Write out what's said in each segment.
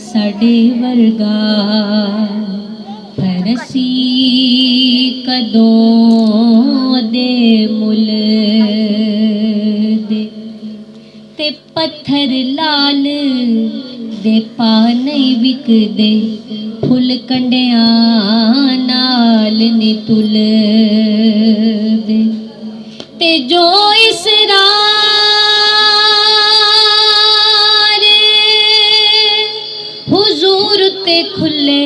साडे वर्गा फरसी कदों दे मुल दे ते पत्थर लाल दे पा नहीं विकदे फुल कंडिया नाल नी तुल दे ते जो इसरार हुजूर ते खुले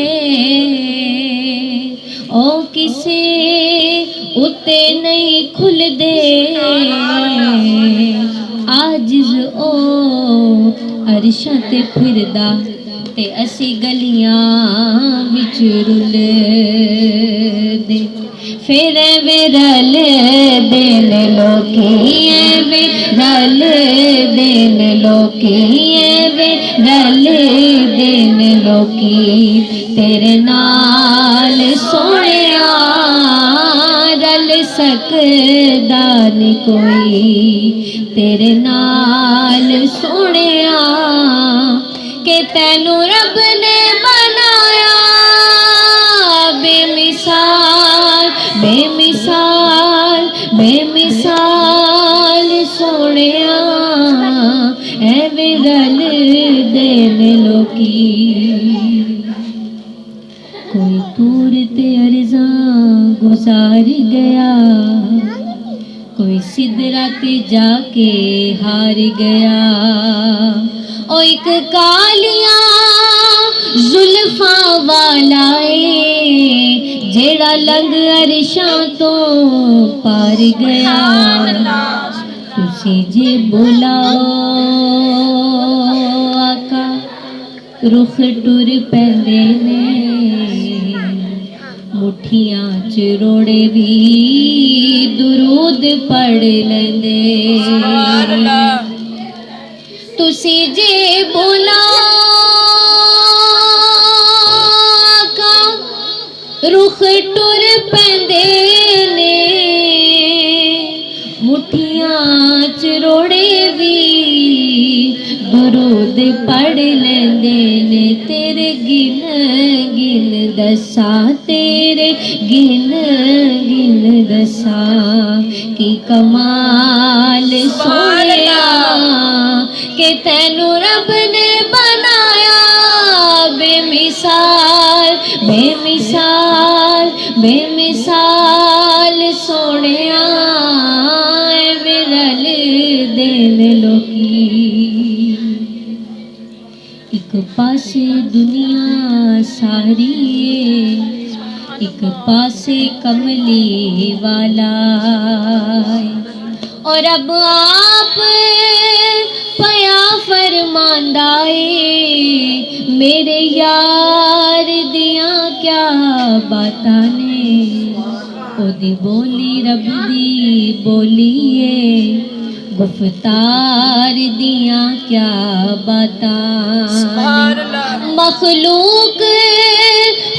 ओ किसे उते नहीं खुलदे आजिज ओ अरशां ते फिरदा ते असी गलियां विच रुलदे फिर वे रल देन लोकी वे रल देन लोकी वे रल देन लोकी तेरे नाल सोहणिया रल सकदा नी कोई तेरे नाल सोहणिया के तैनू रब ने बनाया बेमिसाल बेमिसाल बेमिसाल सोहणिया एवे रल देन लोकी कोई दूर ते अर्ज़ा गुजार गया कोई सिदरा ते जाके हार गया ओ एक कालिया जुल्फा वाला जेड़ा लंग अरशां तो पार गया तुसी जे बुलाओ आका रुख टुर पैंदे ने मुठियां च रोड़े भी दुरूद पढ़ लेंदे तुसी जे बुलाओ आका रुख टुर पैंदे ने मुठियां च रोड़े भी दुरूद पढ़ लेंदे ने तेरे गिन गिन दसा तेरे गिन गिन दसा की कमाल सोहणिया के तैनू रब ने बनाया बेमिसाल बेमिसाल बेमिसाल सोहणिया विरल देन लोकी एक पासे दुनिया सारी एक पासे कमली वाला और अब आप पया फरमांदा मेरे यार दिया क्या बातां ने ओदी बोली रब दी बोलिए गुफ्तार दिया क्या बातां मखलूक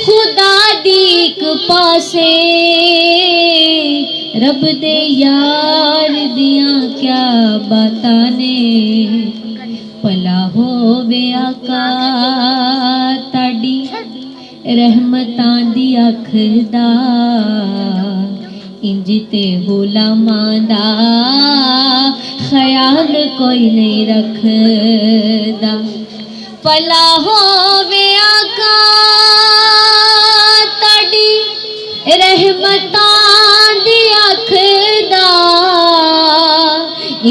खुदा दी एक पासे रब दे यार दिया क्या बातां ने भला होवे आका ताड़ी रहमतां दी अख दा इंज ते गुलामां दा ख्याल कोई नहीं रखदा भला होवे आका ताड़ी रहमतां दी अख दा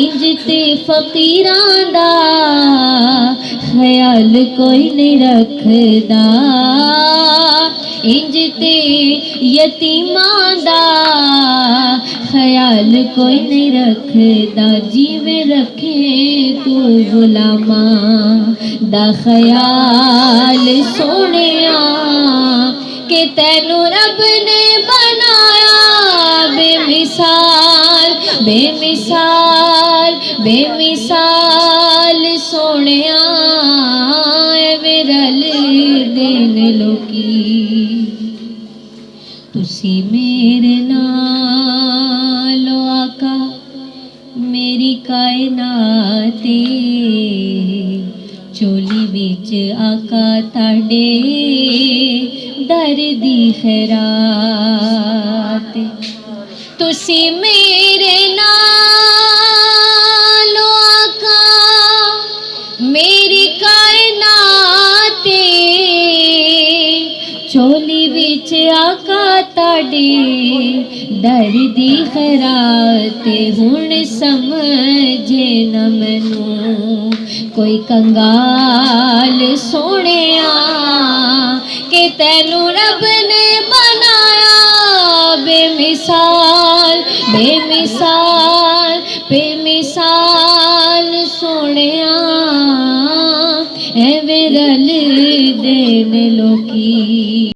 इंज ते फकीरां दा ख्याल कोई नहीं रखदा इंज ते यतीमां दा ख्याल कोई नहीं रखदा जिवें रखे तू गुलामां दा ख्याल सोहणिया के तैनू रब ने बनाया बेमिसाल बेमिसाल बेमिसाल सोहणिया विरल देन लोकी तुसी मेरे नालो आका मेरी कायनाते चोली बिच आका ताड़े दर दी खैरात तुसी मेरे नालो आका मेरी कायनात चोली बिच आका ताड़े दर दी खैरात हुण समझे न मैनू कोई कंगाल सोहणिया कि तैनू रब ने बनाया बेमिसाल बेमिसाल बेमिसाल सोहणिया एवें रल दे ने लोकी